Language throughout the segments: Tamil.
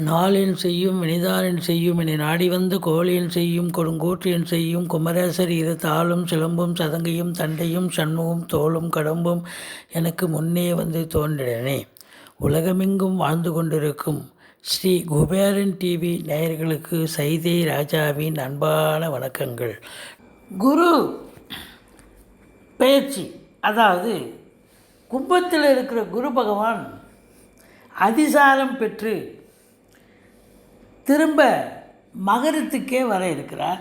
நாளென் செய்யும் வினிதானென் செய்யும் என நாடி வந்து கோளென் செய்யும் கொடுங்கூற்றென் செய்யும் குமரேசர் இரு தாளும் சிலம்பும் சதங்கையும் தண்டையும் சண்முகம் தோளும் கடம்பும் எனக்கு முன்னே வந்து தோன்றினே. உலகமெங்கும் வாழ்ந்து கொண்டிருக்கும் ஸ்ரீ குபேரன் டிவி நேயர்களுக்கு சைதை ராஜாவின் அன்பான வணக்கங்கள். குரு பெயர்ச்சி, அதாவது கும்பத்தில் இருக்கிற குரு பகவான் அதிசாரம் பெற்று திரும்ப மகரத்துக்கே வர இருக்கிறார்.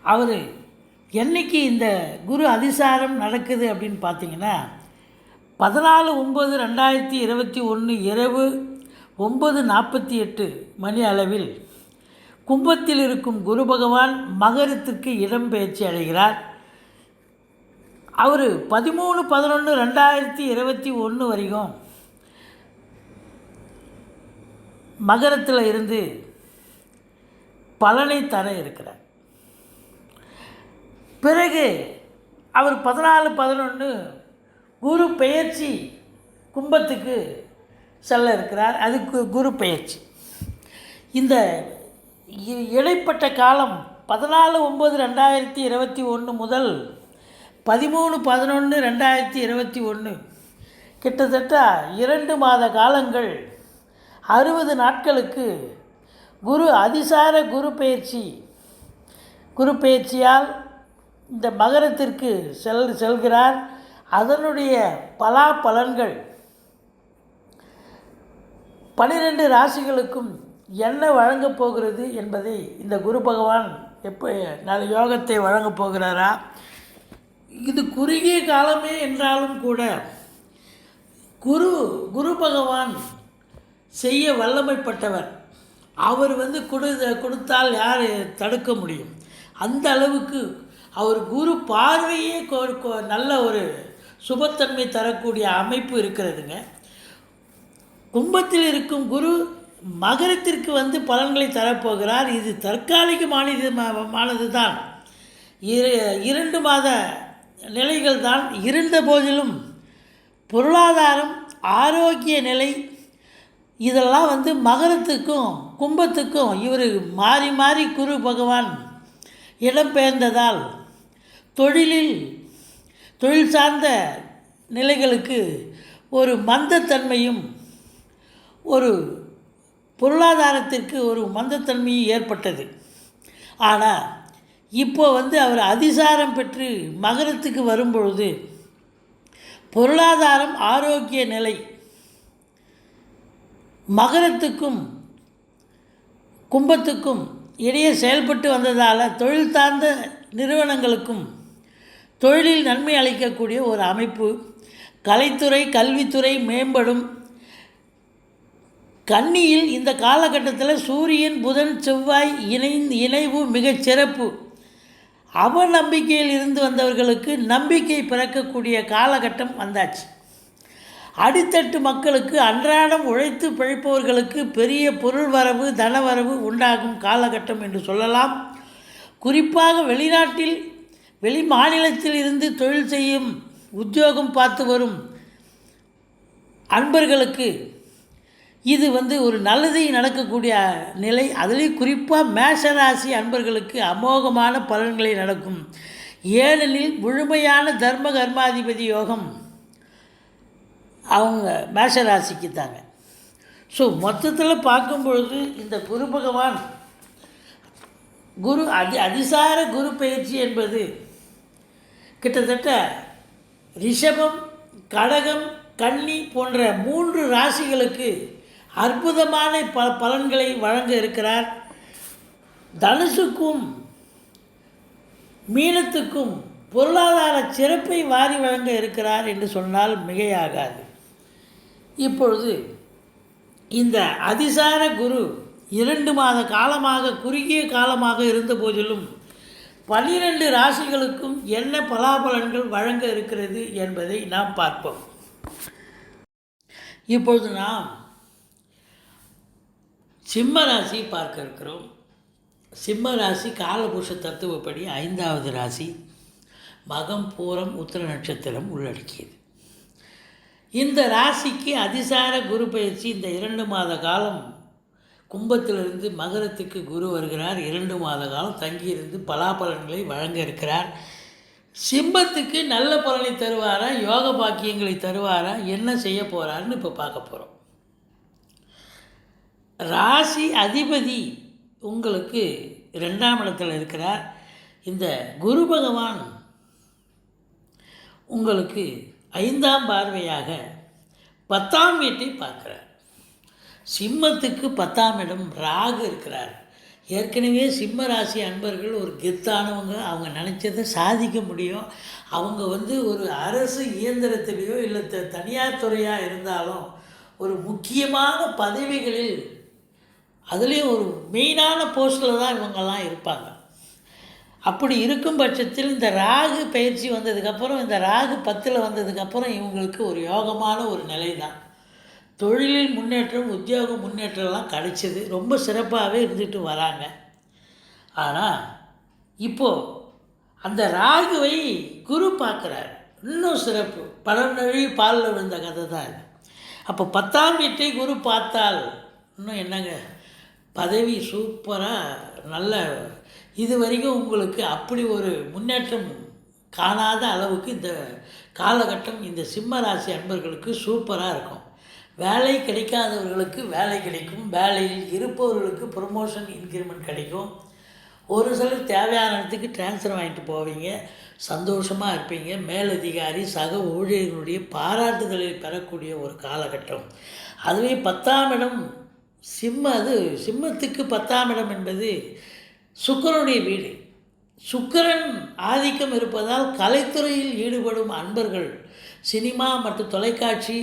அவர் என்றைக்கு இந்த குரு அதிசாரம் நடக்குது அப்படின்னு பார்த்தீங்கன்னா 14/9/2021 இரவு 9:48 மணி அளவில் கும்பத்தில் இருக்கும் குரு பகவான் மகரத்திற்கு இடம்பெயர்ச்சி அடைகிறார். அவர் 13/11/2021 வரைக்கும் மகரத்தில் இருந்து பலனை தர இருக்கிறார். பிறகு அவர் 14/11 குரு பெயர்ச்சி கும்பத்துக்கு செல்ல இருக்கிறார். அதுக்கு குரு பெயர்ச்சி. இந்த இடைப்பட்ட காலம் 14/9/2021 முதல் 13/11/2021 கிட்டத்தட்ட 2 மாத காலங்கள் 60 நாட்களுக்கு குரு அதிசார குரு பெயர்ச்சியால் இந்த மகரத்திற்கு செல்கிறார். அதனுடைய பலாபலன்கள் 12 ராசிகளுக்கும் என்ன வழங்கப் போகிறது என்பதை இந்த குரு பகவான் நல்ல யோகத்தை வழங்கப் போகிறாரா? இது குறுகிய காலமே என்றாலும் கூட குரு பகவான் செய்ய வல்லமைப்பட்டவர். அவர் கொடுத்தால் யார் தடுக்க முடியும்? அந்த அளவுக்கு அவர் குரு பார்வையே நல்ல ஒரு சுபத்தன்மை தரக்கூடிய அமைப்பு இருக்கிறதுங்க. கும்பத்தில் இருக்கும் குரு மகரத்திற்கு பலன்களை தரப்போகிறார். இது தற்காலிகமானது தான். 2 மாத நிலைகள் தான். இருந்த போதிலும் பொருளாதாரம், ஆரோக்கிய நிலை இதெல்லாம் மகரத்துக்கும் கும்பத்துக்கும் இவர் மாறி மாறி குரு பகவான் இடம்பெயர்ந்ததால் தொழில் சார்ந்த நிலைகளுக்கு ஒரு மந்தத்தன்மையும் ஒரு பொருளாதாரத்திற்கு ஒரு மந்தத்தன்மையும் ஏற்பட்டது. ஆனால் இப்போ அவர் அதிசாரம் பெற்று மகரத்துக்கு வரும்பொழுது பொருளாதாரம், ஆரோக்கிய நிலை மகரத்துக்கும் கும்பத்துக்கும் இடையே செயல்பட்டு வந்ததால் தொழில் சார்ந்த நிறுவனங்களுக்கும் தொழிலில் நன்மை அளிக்கக்கூடிய ஒரு அமைப்பு. கலைத்துறை, கல்வித்துறை மேம்படும். கன்னியில் இந்த காலகட்டத்தில் சூரியன், புதன், செவ்வாய் இணைவு மிகச் சிறப்பு. அவநம்பிக்கையில் இருந்து வந்தவர்களுக்கு நம்பிக்கை பிறக்கக்கூடிய காலகட்டம் வந்தாச்சு. அடித்தட்டு மக்களுக்கு, அன்றாடம் உழைத்து பிழைப்பவர்களுக்கு பெரிய பொருள் வரவு, தனவரவு உண்டாகும் காலகட்டம் என்று சொல்லலாம். குறிப்பாக வெளி மாநிலத்தில் இருந்து தொழில் செய்யும், உத்தியோகம் பார்த்து வரும் அன்பர்களுக்கு இது ஒரு நல்லதை நடக்கக்கூடிய நிலை. அதுலேயும் குறிப்பாக மேஷராசி அன்பர்களுக்கு அமோகமான பலன்களை நடக்கும். ஏனெனில் முழுமையான தர்ம கர்மாதிபதி யோகம் அவங்க மேஷராசிக்கு தாங்க. ஸோ மொத்தத்தில் பார்க்கும்பொழுது இந்த குரு பகவான் அதிசார குரு பயிற்சி என்பது கிட்டத்தட்ட ரிஷபம், கடகம், கன்னி போன்ற 3 ராசிகளுக்கு அற்புதமான பலன்களை வழங்க இருக்கிறார். தனுசுக்கும் மீனத்துக்கும் பொருளாதார சிறப்பை வாரி வழங்க இருக்கிறார் என்று சொன்னால் மிகையாகாது. இப்பொழுது இந்த அதிசார குரு 2 மாத காலமாக, குறுகிய காலமாக இருந்த போதிலும் 12 ராசிகளுக்கும் என்ன பலாபலன்கள் வழங்க இருக்கிறது என்பதை நாம் பார்ப்போம். இப்பொழுது நாம் சிம்ம ராசி பார்க்க இருக்கிறோம். சிம்ம ராசி காலபுருஷ தத்துவப்படி 5வது ராசி. மகம் பூரம் உத்திர நட்சத்திரம் உள்ளடக்கியது. இந்த ராசிக்கு அதிசார குரு பயிற்சி இந்த 2 மாத காலம் கும்பத்திலிருந்து மகரத்துக்கு குரு வருகிறார். 2 மாத காலம் தங்கியிருந்து பலாபலன்களை வழங்க இருக்கிறார். சிம்மத்துக்கு நல்ல பலனை தருவாரா, யோக பாக்கியங்களை தருவாரா, என்ன செய்ய போகிறாருன்னு இப்போ பார்க்க போகிறோம். ராசி அதிபதி உங்களுக்கு 2ஆம் இடத்தில் இருக்கிறார். இந்த குரு பகவான் உங்களுக்கு 5ஆம் பார்வையாக 10ஆம் வீட்டை பார்க்குறார். சிம்மத்துக்கு 10ஆம் இடம் ராகு இருக்கிறார். ஏற்கனவே சிம்ம ராசி அன்பர்கள் ஒரு கெத்தானவங்க, அவங்க நினச்சதை சாதிக்க முடியும். அவங்க ஒரு அரசு இயந்திரத்திலேயோ இல்லை தனியார் துறையாக இருந்தாலும் ஒரு முக்கியமான பதவிகளில் அதுலேயும் ஒரு மெயினான போஸ்ட்டில் தான் இவங்கெல்லாம் இருப்பாங்க. அப்படி இருக்கும் பட்சத்தில் இந்த ராகு பயிற்சி வந்ததுக்கப்புறம், இந்த ராகு 10ல் வந்ததுக்கப்புறம் இவங்களுக்கு ஒரு யோகமான ஒரு நிலை தான். தொழிலில் முன்னேற்றம், உத்தியோக முன்னேற்றம்லாம் கிடைச்சிது. ரொம்ப சிறப்பாகவே இருந்துட்டு வராங்க. ஆனால் இப்போது அந்த ராகுவை குரு பார்க்குறார். இன்னும் சிறப்பு, படம் நழுவி பாலில் விழுந்த கதை தான் இது. அப்போ 10ஆம் வீட்டை குரு பார்த்தால் இன்னும் என்னங்க, பதவி சூப்பராக நல்ல இது வரைக்கும் உங்களுக்கு அப்படி ஒரு முன்னேற்றம் காணாத அளவுக்கு இந்த காலகட்டம் இந்த சிம்ம ராசி அன்பர்களுக்கு சூப்பராக இருக்கும். வேலை கிடைக்காதவர்களுக்கு வேலை கிடைக்கும், வேலையில் இருப்பவர்களுக்கு ப்ரொமோஷன் இன்க்ரிமெண்ட் கிடைக்கும். ஒரு சிலர் தேவையான இடத்துக்கு ட்ரான்ஸ்ஃபர் வாங்கிட்டு போவீங்க, சந்தோஷமாக இருப்பீங்க. மேலதிகாரி சக ஊழியர்களுடைய பாராட்டுதலை பெறக்கூடிய ஒரு காலகட்டம். அதுவே 10ஆம் இடம் சிம்மத்துக்கு 10ஆம் இடம் என்பது சுக்கிரனுடைய வீடு. சுக்கிரன் ஆதிக்கம் இருப்பதால் கலைத்துறையில் ஈடுபடும் அன்பர்கள், சினிமா மற்றும் தொலைக்காட்சி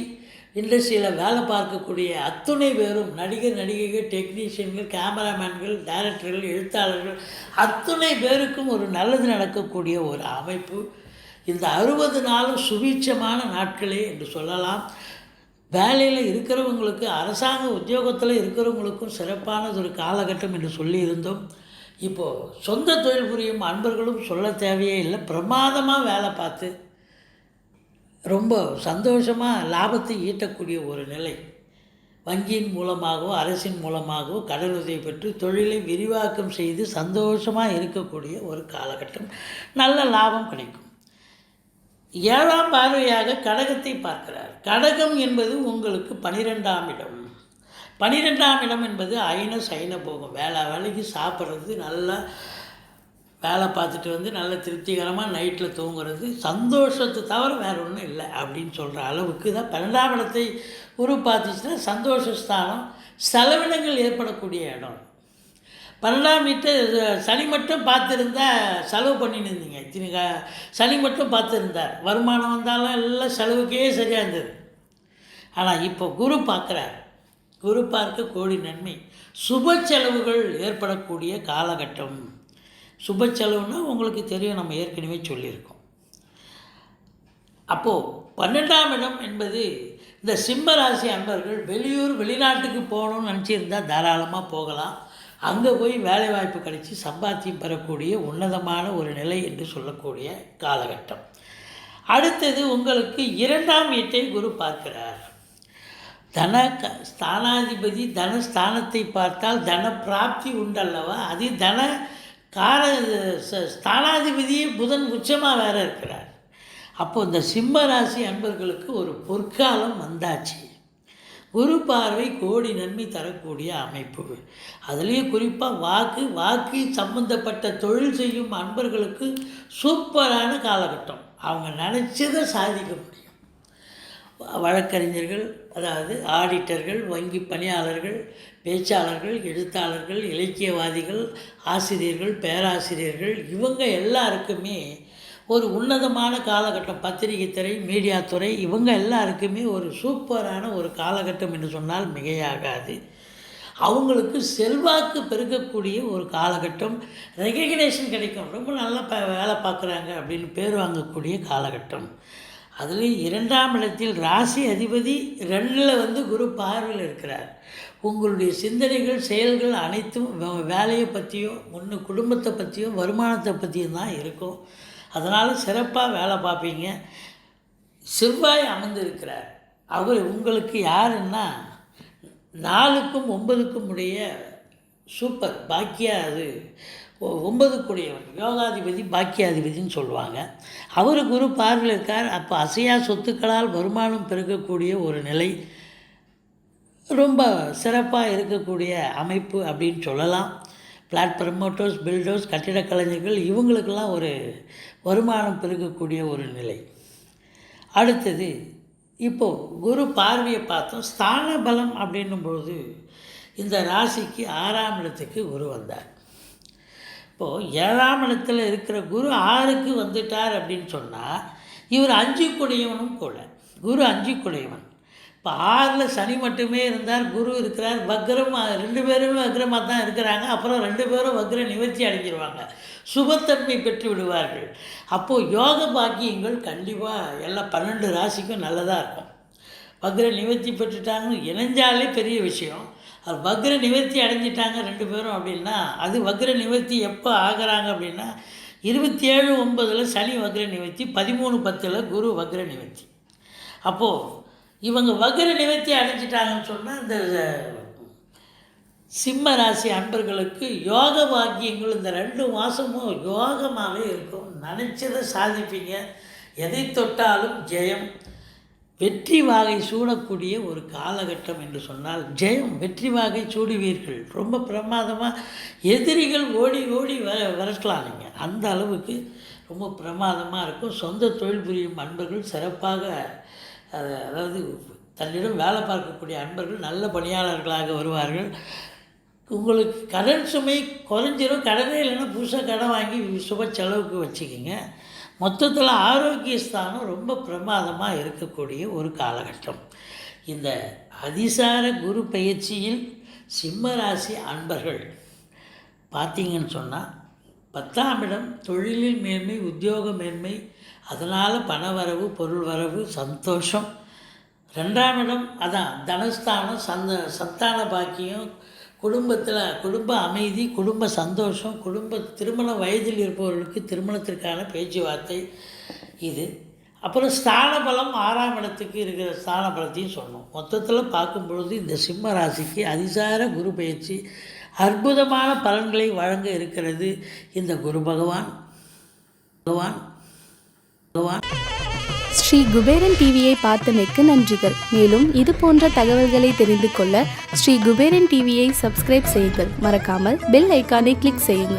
இண்டஸ்ட்ரியில் வேலை பார்க்கக்கூடிய அத்துணை பேரும், நடிகர் நடிகைகள், டெக்னீஷியன்கள், கேமராமேன்கள், டைரக்டர்கள், எழுத்தாளர்கள், அத்துணை பேருக்கும் ஒரு நல்லது நடக்கக்கூடிய ஒரு அமைப்பு. இந்த 60 நாளும் சுபீட்சமான நாட்களே என்று சொல்லலாம். வேலையில் இருக்கிறவங்களுக்கு, அரசாங்க உத்தியோகத்தில் இருக்கிறவங்களுக்கும் சிறப்பானது ஒரு காலகட்டம் என்று சொல்லியிருந்தோம். இப்போது சொந்த தொழில் புரியும் அன்பர்களும் சொல்ல தேவையே இல்லை. பிரமாதமாக வேலை பார்த்து ரொம்ப சந்தோஷமாக லாபத்தை ஈட்டக்கூடிய ஒரு நிலை. வங்கியின் மூலமாகவோ அரசின் மூலமாகவோ கடனுதவி பெற்று தொழிலை விரிவாக்கம் செய்து சந்தோஷமாக இருக்கக்கூடிய ஒரு காலகட்டம். நல்ல லாபம் கிடைக்கும். 7ஆம் பார்வையாக கடகத்தை பார்க்கிறார். கடகம் என்பது உங்களுக்கு 12ஆம் இடம். 12ஆம் இடம் என்பது சைன போகும். வேலைக்கு சாப்பிட்றது, நல்லா வேலை பார்த்துட்டு நல்ல திருப்திகரமாக நைட்டில் தூங்குறது, சந்தோஷத்தை தவிர வேறு ஒன்றும் இல்லை அப்படின்னு சொல்கிற அளவுக்கு தான் 12ஆம் இடத்தை குரு பார்த்துச்சுன்னா சந்தோஷஸ்தானம், செலவினங்கள் ஏற்படக்கூடிய இடம். 12ஆம் வீட்டை சனி மட்டும் பார்த்துருந்தால் செலவு பண்ணின்னு இருந்தீங்க. சனி மட்டும் பார்த்துருந்தார், வருமானம் வந்தாலும் எல்லாம் செலவுக்கே சரியாக இருந்தது. ஆனால் இப்போ குரு பார்க்குறார். குரு பார்க்க கோடி நன்மை. சுப செலவுகள் ஏற்படக்கூடிய காலகட்டம். சுப செலவுன்னா உங்களுக்கு தெரியும், நம்ம ஏற்கனவே சொல்லியிருக்கோம். அப்போது 12ஆம் இடம் என்பது இந்த சிம்ம ராசி அன்பர்கள் வெளியூர் வெளிநாட்டுக்கு போகணும்னு நினச்சிருந்தால் தாராளமாக போகலாம். அங்கே போய் வேலை வாய்ப்பு கிடைச்சி சம்பாத்தியம் பெறக்கூடிய உன்னதமான ஒரு நிலை என்று சொல்லக்கூடிய காலகட்டம். அடுத்தது உங்களுக்கு 2ஆம் வீட்டை குரு பார்க்கிறார். ஸ்தானாதிபதி தனஸ்தானத்தை பார்த்தால் தன பிராப்தி உண்டல்லவா. அது ஸ்தானாதிபதியே புதன் உச்சமாக வேறு இருக்கிறார். அப்போது இந்த சிம்ம ராசி அன்பர்களுக்கு ஒரு பொற்காலம் வந்தாச்சு. குரு பார்வை கோடி நன்மை தரக்கூடிய அமைப்பு. அதுலேயும் குறிப்பாக வாக்கு சம்பந்தப்பட்ட தொழில் செய்யும் அன்பர்களுக்கு சூப்பரான காலகட்டம். அவங்க நினச்சதை சாதிக்க முடியும். வழக்கறிஞர்கள், அதாவது ஆடிட்டர்கள், வங்கி பணியாளர்கள், பேச்சாளர்கள், எழுத்தாளர்கள், இலக்கியவாதிகள், ஆசிரியர்கள், பேராசிரியர்கள், இவங்க எல்லாருக்குமே ஒரு உன்னதமான காலகட்டம். பத்திரிகை துறை, மீடியா துறை, இவங்க எல்லாருக்குமே ஒரு சூப்பரான ஒரு காலகட்டம் என்று சொன்னால் மிகையாகாது. அவங்களுக்கு செல்வாக்கு பெருக்கக்கூடிய ஒரு காலகட்டம். ரெகக்னேஷன் கிடைக்கும், ரொம்ப நல்லா வேலை பார்க்குறாங்க அப்படின்னு பேர் வாங்கக்கூடிய காலகட்டம். அதுலேயும் 2ஆம் இடத்தில் ராசி அதிபதி 2ல் குரு பார்வையில் இருக்கிறார். உங்களுடைய சிந்தனைகள், செயல்கள் அனைத்தும் வேலையை பற்றியும், குடும்பத்தை பற்றியும், வருமானத்தை பற்றியும் தான் இருக்கும். அதனால் சிறப்பாக வேலை பார்ப்பீங்க. செவ்வாய் அமர்ந்திருக்கிறார். அவர் உங்களுக்கு யாருன்னா 4க்கும் 9க்கும் உடைய சூப்பர் பாக்கியா. அது 9க்குடையவன் யோகாதிபதி பாக்கியாதிபதினு சொல்லுவாங்க. அவர் குரு பார்வையில் இருக்கார். அப்போ அசையா சொத்துக்களால் வருமானம் பெருக்கக்கூடிய ஒரு நிலை, ரொம்ப சிறப்பாக இருக்கக்கூடிய அமைப்பு அப்படின்னு சொல்லலாம். பிளாட் ப்ரமோட்டர்ஸ், பில்டர்ஸ், கட்டிடக் கலைஞர்கள் இவங்களுக்கெல்லாம் ஒரு வருமானம் பெருக்கக்கூடிய ஒரு நிலை. அடுத்தது இப்போது குரு பார்வையை பார்த்தோம். ஸ்தான பலம் அப்படின்னும்பொழுது இந்த ராசிக்கு 6ஆம் இடத்துக்கு குரு வந்தார். இப்போது 7ஆம் இடத்துல இருக்கிற குரு 6க்கு வந்துட்டார் அப்படின்னு சொன்னால் இவர் 5க்குடையவனும் கூட. குரு 5க்குடையவன். இப்போ 6ல் சனி மட்டுமே இருந்தார், குரு இருக்கிறார். வக்ரமாக 2 பேருமே வக்ரமாக தான் இருக்கிறாங்க. அப்புறம் 2 பேரும் வக்ர நிவர்த்தி அடைஞ்சிருவாங்க, சுபத்தன்மை பெற்று விடுவார்கள். அப்போது யோக பாக்கியங்கள் கண்டிப்பாக எல்லா 12 ராசிக்கும் நல்லதாக இருக்கும். வக்ர நிவர்த்தி பெற்றுட்டாங்கன்னு இணைஞ்சாலே பெரிய விஷயம். அது வக்ர நிவர்த்தி அடைஞ்சிட்டாங்க 2 பேரும் அப்படின்னா, அது வக்ர நிவர்த்தி எப்போ ஆகிறாங்க அப்படின்னா 27/9 சனி வக்ர நிவர்த்தி, 13/10 குரு வக்ர நிவர்த்தி. அப்போது இவங்க வக்ர நிவர்த்தி அடைஞ்சிட்டாங்கன்னு சொன்னால் இந்த சிம்ம ராசி அன்பர்களுக்கு யோக பாக்கியங்கள் இந்த 2 மாதமும் யோகமாகவே இருக்கும். நினச்சதை சாதிப்பீங்க. எதை தொட்டாலும் ஜெயம், வெற்றி வாகை சூடக்கூடிய ஒரு காலகட்டம் என்று சொன்னால் ஜெயம், வெற்றி வாகை சூடுவீர்கள். ரொம்ப பிரமாதமாக எதிரிகள் ஓடி ஓடி வரக்கலாம். நீங்கள் அந்த அளவுக்கு ரொம்ப பிரமாதமாக இருக்கும். சொந்த தொழில் புரியும் அன்பர்கள் சிறப்பாக, அதாவது தன்னிடம் வேலை பார்க்கக்கூடிய அன்பர்கள் நல்ல பணியாளர்களாக வருவார்கள். உங்களுக்கு கடன் சுமை குறைஞ்சிரும். கடனே இல்லைன்னா புதுசாக கடன் வாங்கி சுப செலவுக்கு வச்சுக்கிங்க. மொத்தத்தில் ஆரோக்கிய ஸ்தானம் ரொம்ப பிரமாதமாக இருக்கக்கூடிய ஒரு காலகட்டம். இந்த அதிசார குரு பயிற்சியில் சிம்ம ராசி அன்பர்கள் பார்த்தீங்கன்னு சொன்னால் 10ஆம் இடம் தொழிலில் மேன்மை, உத்தியோக மேன்மை, அதனால் பணவரவு, பொருள் வரவு, சந்தோஷம். 2ஆம் இடம் அதான் தனஸ்தானம், சந்தான பாக்கியம், குடும்பத்தில் குடும்ப அமைதி, குடும்ப சந்தோஷம், திருமண வயதில் இருப்பவர்களுக்கு திருமணத்திற்கான பேச்சுவார்த்தை இது. அப்புறம் ஸ்தான பலம் 6ஆம் இடத்துக்கு இருக்கிற ஸ்தான பலத்தையும் சொன்னோம். மொத்தத்தில் பார்க்கும் பொழுது இந்த சிம்ம ராசிக்கு அதிசார குரு பயிற்சி அற்புதமான பலன்களை வழங்க இருக்கிறது இந்த குரு பகவான். ஸ்ரீ குபேரன் டிவியை பார்த்தமைக்கு நன்றிகள். மேலும் இது போன்ற தகவல்களை தெரிந்து கொள்ள ஸ்ரீ குபேரன் டிவியை சப்ஸ்கிரைப் செய்யுங்கள். மறக்காமல் பெல் ஐக்கானை கிளிக் செய்யுங்கள்.